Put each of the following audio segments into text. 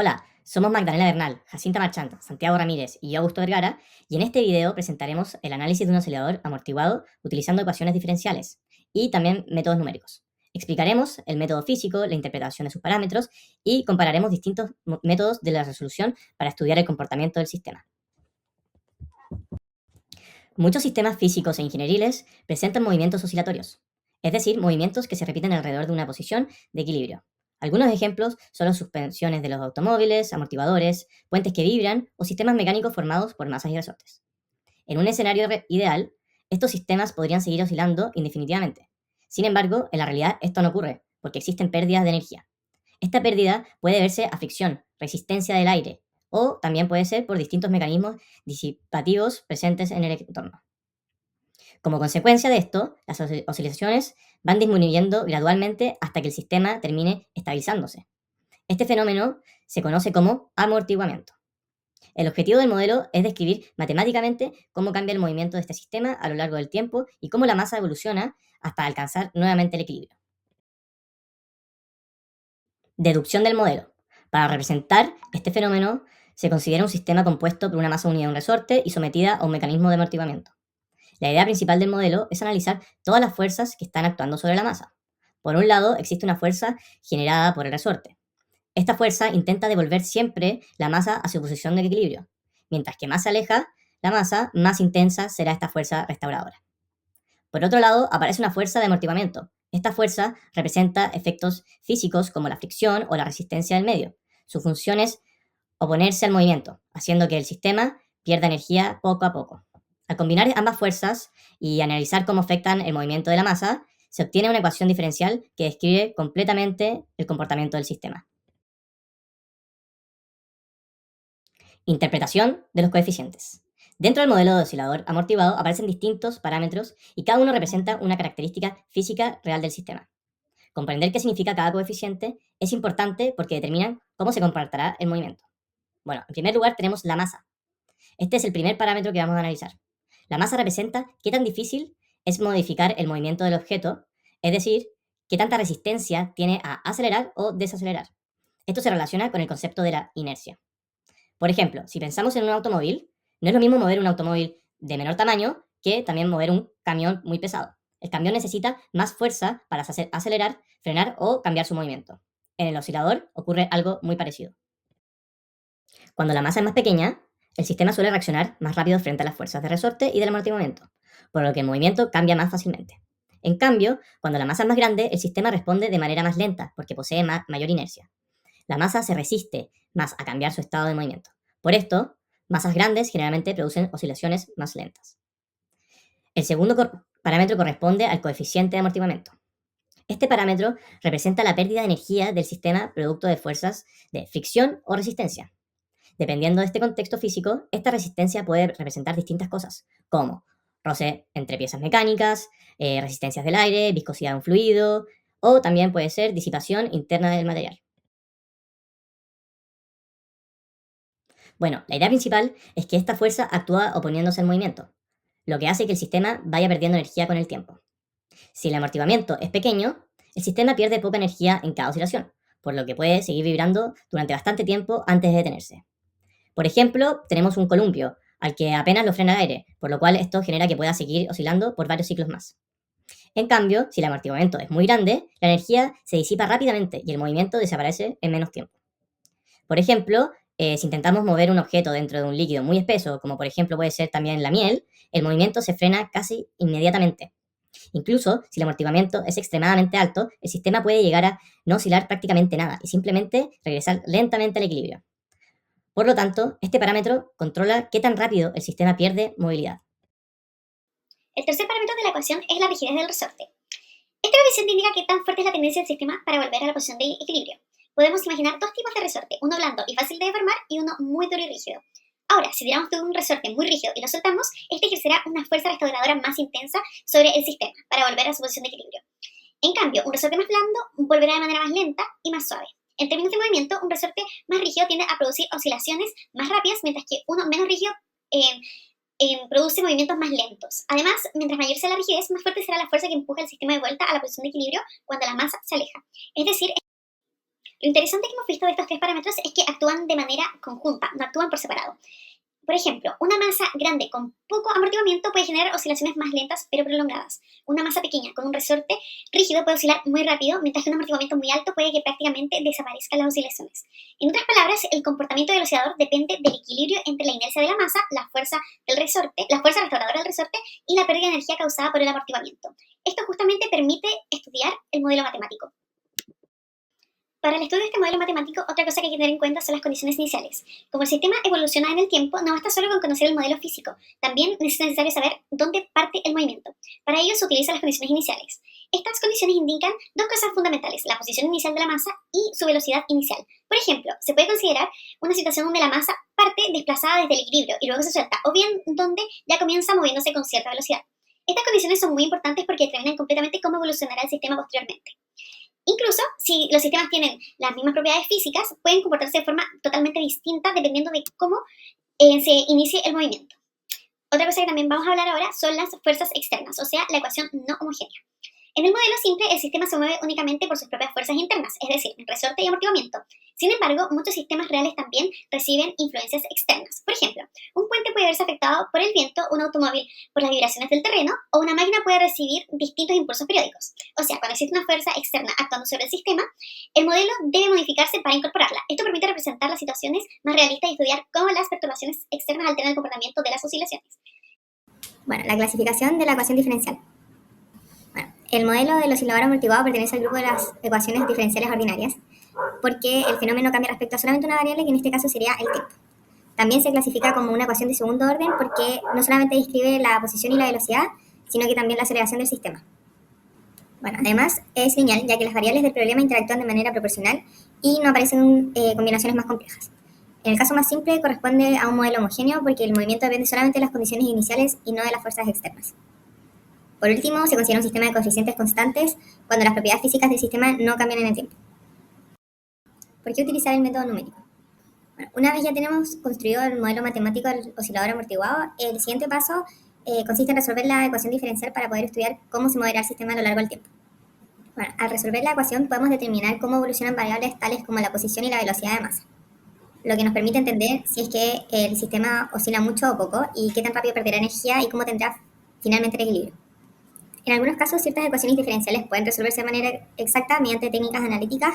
Hola, somos Magdalena Bernal, Jacinta Marchant, Santiago Ramírez y yo, Augusto Vergara, y en este video presentaremos el análisis de un oscilador amortiguado utilizando ecuaciones diferenciales y también métodos numéricos. Explicaremos el método físico, la interpretación de sus parámetros y compararemos distintos métodos de la resolución para estudiar el comportamiento del sistema. Muchos sistemas físicos e ingenieriles presentan movimientos oscilatorios, es decir, movimientos que se repiten alrededor de una posición de equilibrio. Algunos ejemplos son las suspensiones de los automóviles, amortiguadores, puentes que vibran o sistemas mecánicos formados por masas y resortes. En un escenario ideal, estos sistemas podrían seguir oscilando indefinidamente. Sin embargo, en la realidad esto no ocurre, porque existen pérdidas de energía. Esta pérdida puede verse a fricción, resistencia del aire, o también puede ser por distintos mecanismos disipativos presentes en el entorno. Como consecuencia de esto, las oscilaciones van disminuyendo gradualmente hasta que el sistema termine estabilizándose. Este fenómeno se conoce como amortiguamiento. El objetivo del modelo es describir matemáticamente cómo cambia el movimiento de este sistema a lo largo del tiempo y cómo la masa evoluciona hasta alcanzar nuevamente el equilibrio. Deducción del modelo. Para representar este fenómeno, se considera un sistema compuesto por una masa unida a un resorte y sometida a un mecanismo de amortiguamiento. La idea principal del modelo es analizar todas las fuerzas que están actuando sobre la masa. Por un lado, existe una fuerza generada por el resorte. Esta fuerza intenta devolver siempre la masa a su posición de equilibrio. Mientras que más se aleja la masa, más intensa será esta fuerza restauradora. Por otro lado, aparece una fuerza de amortiguamiento. Esta fuerza representa efectos físicos como la fricción o la resistencia del medio. Su función es oponerse al movimiento, haciendo que el sistema pierda energía poco a poco. Al combinar ambas fuerzas y analizar cómo afectan el movimiento de la masa, se obtiene una ecuación diferencial que describe completamente el comportamiento del sistema. Interpretación de los coeficientes. Dentro del modelo de oscilador amortiguado aparecen distintos parámetros y cada uno representa una característica física real del sistema. Comprender qué significa cada coeficiente es importante porque determinan cómo se comportará el movimiento. Bueno, en primer lugar tenemos la masa. Este es el primer parámetro que vamos a analizar. La masa representa qué tan difícil es modificar el movimiento del objeto, es decir, qué tanta resistencia tiene a acelerar o desacelerar. Esto se relaciona con el concepto de la inercia. Por ejemplo, si pensamos en un automóvil, no es lo mismo mover un automóvil de menor tamaño que también mover un camión muy pesado. El camión necesita más fuerza para acelerar, frenar o cambiar su movimiento. En el oscilador ocurre algo muy parecido. Cuando la masa es más pequeña, el sistema suele reaccionar más rápido frente a las fuerzas de resorte y del amortiguamiento, por lo que el movimiento cambia más fácilmente. En cambio, cuando la masa es más grande, el sistema responde de manera más lenta porque posee mayor inercia. La masa se resiste más a cambiar su estado de movimiento. Por esto, masas grandes generalmente producen oscilaciones más lentas. El segundo parámetro corresponde al coeficiente de amortiguamiento. Este parámetro representa la pérdida de energía del sistema producto de fuerzas de fricción o resistencia. Dependiendo de este contexto físico, esta resistencia puede representar distintas cosas, como roce entre piezas mecánicas, resistencias del aire, viscosidad de un fluido, o también puede ser disipación interna del material. Bueno, la idea principal es que esta fuerza actúa oponiéndose al movimiento, lo que hace que el sistema vaya perdiendo energía con el tiempo. Si el amortiguamiento es pequeño, el sistema pierde poca energía en cada oscilación, por lo que puede seguir vibrando durante bastante tiempo antes de detenerse. Por ejemplo, tenemos un columpio, al que apenas lo frena el aire, por lo cual esto genera que pueda seguir oscilando por varios ciclos más. En cambio, si el amortiguamiento es muy grande, la energía se disipa rápidamente y el movimiento desaparece en menos tiempo. Por ejemplo, si intentamos mover un objeto dentro de un líquido muy espeso, como por ejemplo puede ser también la miel, el movimiento se frena casi inmediatamente. Incluso si el amortiguamiento es extremadamente alto, el sistema puede llegar a no oscilar prácticamente nada y simplemente regresar lentamente al equilibrio. Por lo tanto, este parámetro controla qué tan rápido el sistema pierde movilidad. El tercer parámetro de la ecuación es la rigidez del resorte. Este coeficiente indica qué tan fuerte es la tendencia del sistema para volver a la posición de equilibrio. Podemos imaginar dos tipos de resorte, uno blando y fácil de deformar y uno muy duro y rígido. Ahora, si tiramos de un resorte muy rígido y lo soltamos, este ejercerá una fuerza restauradora más intensa sobre el sistema para volver a su posición de equilibrio. En cambio, un resorte más blando volverá de manera más lenta y más suave. En términos de movimiento, un resorte más rígido tiende a producir oscilaciones más rápidas, mientras que uno menos rígido produce movimientos más lentos. Además, mientras mayor sea la rigidez, más fuerte será la fuerza que empuja el sistema de vuelta a la posición de equilibrio cuando la masa se aleja. Es decir, Lo interesante que hemos visto de estos tres parámetros es que actúan de manera conjunta, no actúan por separado. Por ejemplo, una masa grande con poco amortiguamiento puede generar oscilaciones más lentas pero prolongadas. Una masa pequeña con un resorte rígido puede oscilar muy rápido, mientras que un amortiguamiento muy alto puede que prácticamente desaparezcan las oscilaciones. En otras palabras, el comportamiento del oscilador depende del equilibrio entre la inercia de la masa, la fuerza restauradora del resorte y la pérdida de energía causada por el amortiguamiento. Esto justamente permite estudiar el modelo matemático. Para el estudio de este modelo matemático, otra cosa que hay que tener en cuenta son las condiciones iniciales. Como el sistema evoluciona en el tiempo, no basta solo con conocer el modelo físico, también es necesario saber dónde parte el movimiento. Para ello se utilizan las condiciones iniciales. Estas condiciones indican dos cosas fundamentales, la posición inicial de la masa y su velocidad inicial. Por ejemplo, se puede considerar una situación donde la masa parte desplazada desde el equilibrio y luego se suelta, o bien donde ya comienza moviéndose con cierta velocidad. Estas condiciones son muy importantes porque determinan completamente cómo evolucionará el sistema posteriormente. Incluso, si los sistemas tienen las mismas propiedades físicas, pueden comportarse de forma totalmente distinta dependiendo de cómo se inicie el movimiento. Otra cosa que también vamos a hablar ahora son las fuerzas externas, o sea, la ecuación no homogénea. En el modelo simple, el sistema se mueve únicamente por sus propias fuerzas internas, es decir, resorte y amortiguamiento. Sin embargo, muchos sistemas reales también reciben influencias externas. Por ejemplo, un puente puede verse afectado por el viento, un automóvil por las vibraciones del terreno, o una máquina puede recibir distintos impulsos periódicos. O sea, cuando existe una fuerza externa actuando sobre el sistema, el modelo debe modificarse para incorporarla. Esto permite representar las situaciones más realistas y estudiar cómo las perturbaciones externas alteran el comportamiento de las oscilaciones. Bueno, la clasificación de la ecuación diferencial. Bueno, el modelo del oscilador amortiguado pertenece al grupo de las ecuaciones diferenciales ordinarias, porque el fenómeno cambia respecto a solamente una variable, que en este caso sería el tiempo. También se clasifica como una ecuación de segundo orden porque no solamente describe la posición y la velocidad, sino que también la aceleración del sistema. Bueno, además es lineal, ya que las variables del problema interactúan de manera proporcional y no aparecen combinaciones más complejas. En el caso más simple corresponde a un modelo homogéneo porque el movimiento depende solamente de las condiciones iniciales y no de las fuerzas externas. Por último, se considera un sistema de coeficientes constantes cuando las propiedades físicas del sistema no cambian en el tiempo. ¿Por qué utilizar el método numérico? Bueno, una vez ya tenemos construido el modelo matemático del oscilador amortiguado, el siguiente paso consiste en resolver la ecuación diferencial para poder estudiar cómo se moverá el sistema a lo largo del tiempo. Bueno, al resolver la ecuación podemos determinar cómo evolucionan variables tales como la posición y la velocidad de masa, lo que nos permite entender si es que el sistema oscila mucho o poco y qué tan rápido perderá energía y cómo tendrá finalmente el equilibrio. En algunos casos, ciertas ecuaciones diferenciales pueden resolverse de manera exacta mediante técnicas analíticas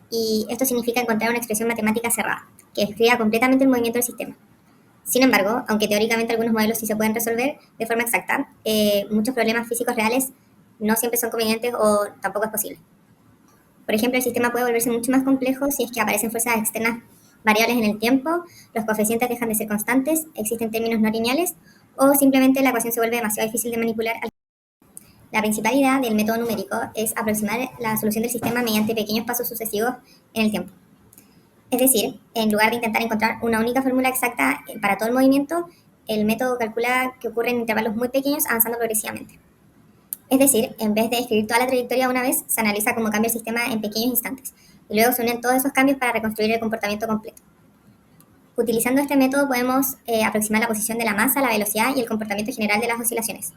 y esto significa encontrar una expresión matemática cerrada, que describa completamente el movimiento del sistema. Sin embargo, aunque teóricamente algunos modelos sí se pueden resolver de forma exacta, muchos problemas físicos reales no siempre son convenientes o tampoco es posible. Por ejemplo, el sistema puede volverse mucho más complejo si es que aparecen fuerzas externas variables en el tiempo, los coeficientes dejan de ser constantes, existen términos no lineales o simplemente la ecuación se vuelve demasiado difícil de manipular. La principal idea del método numérico es aproximar la solución del sistema mediante pequeños pasos sucesivos en el tiempo. Es decir, en lugar de intentar encontrar una única fórmula exacta para todo el movimiento, el método calcula que ocurre en intervalos muy pequeños avanzando progresivamente. Es decir, en vez de escribir toda la trayectoria una vez, se analiza cómo cambia el sistema en pequeños instantes y luego se unen todos esos cambios para reconstruir el comportamiento completo. Utilizando este método podemos aproximar la posición de la masa, la velocidad y el comportamiento general de las oscilaciones.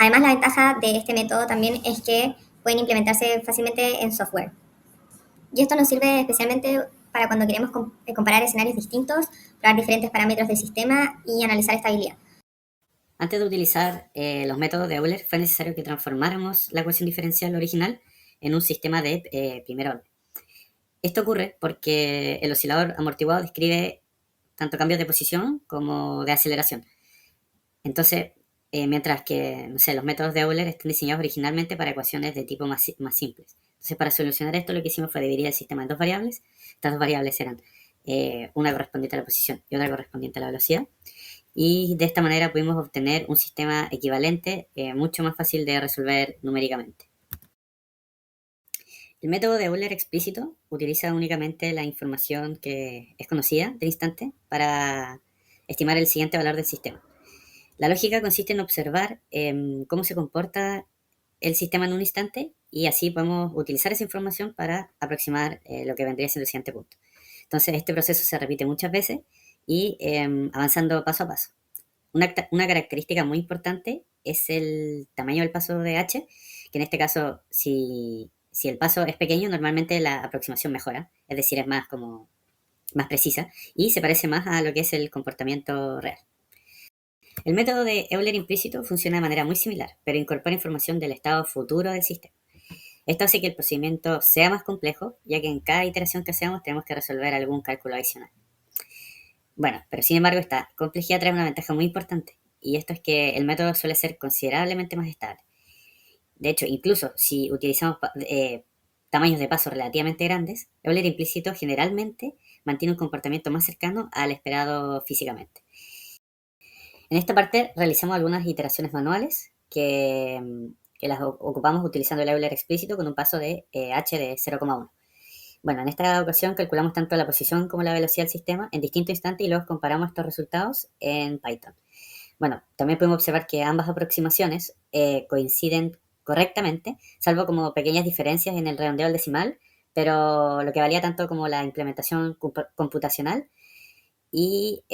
Además, la ventaja de este método también es que pueden implementarse fácilmente en software. Y esto nos sirve especialmente para cuando queremos comparar escenarios distintos, probar diferentes parámetros del sistema y analizar estabilidad. Antes de utilizar los métodos de Euler, fue necesario que transformáramos la ecuación diferencial original en un sistema de primer orden. Esto ocurre porque el oscilador amortiguado describe tanto cambios de posición como de aceleración. Entonces, mientras que, los métodos de Euler están diseñados originalmente para ecuaciones de tipo más simples. Entonces, para solucionar esto, lo que hicimos fue dividir el sistema en dos variables. Estas dos variables eran una correspondiente a la posición y otra correspondiente a la velocidad. Y de esta manera pudimos obtener un sistema equivalente, mucho más fácil de resolver numéricamente. El método de Euler explícito utiliza únicamente la información que es conocida del instante para estimar el siguiente valor del sistema. La lógica consiste en observar cómo se comporta el sistema en un instante y así podemos utilizar esa información para aproximar lo que vendría siendo el siguiente punto. Entonces, este proceso se repite muchas veces y avanzando paso a paso. Una característica muy importante es el tamaño del paso de h, que en este caso, si si el paso es pequeño, normalmente la aproximación mejora, es decir, es más precisa y se parece más a lo que es el comportamiento real. El método de Euler implícito funciona de manera muy similar, pero incorpora información del estado futuro del sistema. Esto hace que el procedimiento sea más complejo, ya que en cada iteración que hacemos tenemos que resolver algún cálculo adicional. Bueno, pero sin embargo esta complejidad trae una ventaja muy importante, y esto es que el método suele ser considerablemente más estable. De hecho, incluso si utilizamos tamaños de paso relativamente grandes, Euler implícito generalmente mantiene un comportamiento más cercano al esperado físicamente. En esta parte realizamos algunas iteraciones manuales que las ocupamos utilizando el Euler explícito con un paso de h de 0,1. Bueno, en esta ocasión calculamos tanto la posición como la velocidad del sistema en distintos instantes y luego comparamos estos resultados en Python. Bueno, también podemos observar que ambas aproximaciones coinciden correctamente, salvo como pequeñas diferencias en el redondeo del decimal, pero lo que valía tanto como la implementación computacional y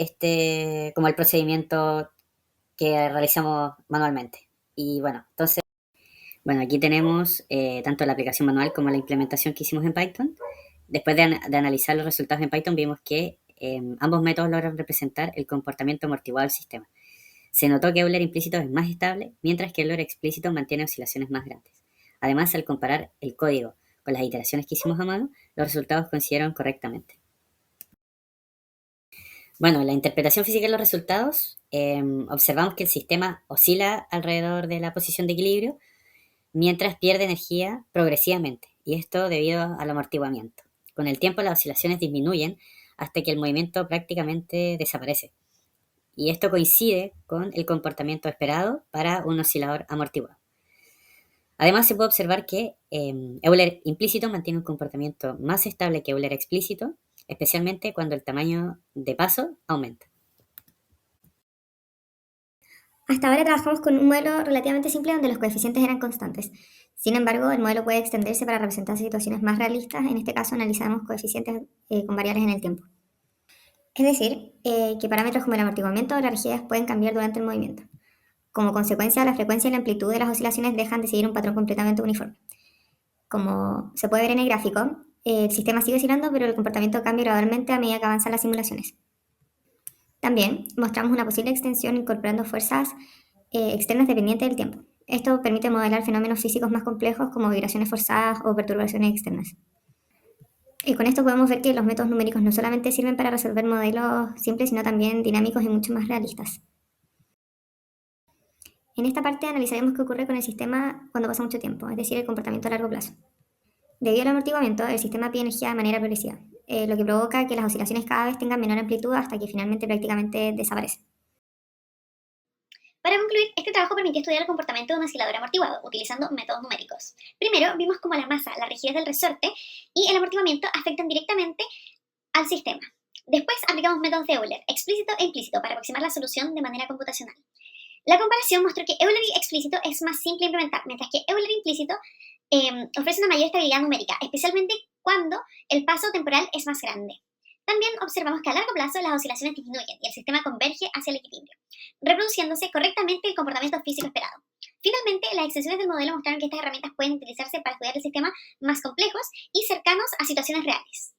como el procedimiento que realizamos manualmente. Y bueno, entonces, aquí tenemos tanto la aplicación manual como la implementación que hicimos en Python. Después de analizar los resultados en Python, vimos que ambos métodos logran representar el comportamiento amortiguado del sistema. Se notó que Euler implícito es más estable, mientras que Euler explícito mantiene oscilaciones más grandes. Además, al comparar el código con las iteraciones que hicimos a mano, los resultados coincidieron correctamente. Bueno, en la interpretación física de los resultados, observamos que el sistema oscila alrededor de la posición de equilibrio, mientras pierde energía progresivamente, y esto debido al amortiguamiento. Con el tiempo las oscilaciones disminuyen hasta que el movimiento prácticamente desaparece. Y esto coincide con el comportamiento esperado para un oscilador amortiguado. Además, se puede observar que Euler implícito mantiene un comportamiento más estable que Euler explícito, especialmente cuando el tamaño de paso aumenta. Hasta ahora trabajamos con un modelo relativamente simple donde los coeficientes eran constantes. Sin embargo, el modelo puede extenderse para representar situaciones más realistas. En este caso, analizamos coeficientes con variables en el tiempo. Es decir, que parámetros como el amortiguamiento o la rigidez pueden cambiar durante el movimiento. Como consecuencia, la frecuencia y la amplitud de las oscilaciones dejan de seguir un patrón completamente uniforme. Como se puede ver en el gráfico, el sistema sigue oscilando, pero el comportamiento cambia gradualmente a medida que avanzan las simulaciones. También mostramos una posible extensión incorporando fuerzas externas dependientes del tiempo. Esto permite modelar fenómenos físicos más complejos como vibraciones forzadas o perturbaciones externas. Y con esto podemos ver que los métodos numéricos no solamente sirven para resolver modelos simples, sino también dinámicos y mucho más realistas. En esta parte analizaremos qué ocurre con el sistema cuando pasa mucho tiempo, es decir, el comportamiento a largo plazo. Debido al amortiguamiento, el sistema pide energía de manera progresiva, lo que provoca que las oscilaciones cada vez tengan menor amplitud hasta que finalmente prácticamente desaparecen. Para concluir, este trabajo permitió estudiar el comportamiento de un oscilador amortiguado, utilizando métodos numéricos. Primero, vimos cómo la masa, la rigidez del resorte y el amortiguamiento afectan directamente al sistema. Después, aplicamos métodos de Euler, explícito e implícito, para aproximar la solución de manera computacional. La comparación mostró que Euler explícito es más simple de implementar, mientras que Euler implícito ofrece una mayor estabilidad numérica, especialmente cuando el paso temporal es más grande. También observamos que a largo plazo las oscilaciones disminuyen y el sistema converge hacia el equilibrio, reproduciéndose correctamente el comportamiento físico esperado. Finalmente, las extensiones del modelo mostraron que estas herramientas pueden utilizarse para estudiar el sistema más complejos y cercanos a situaciones reales.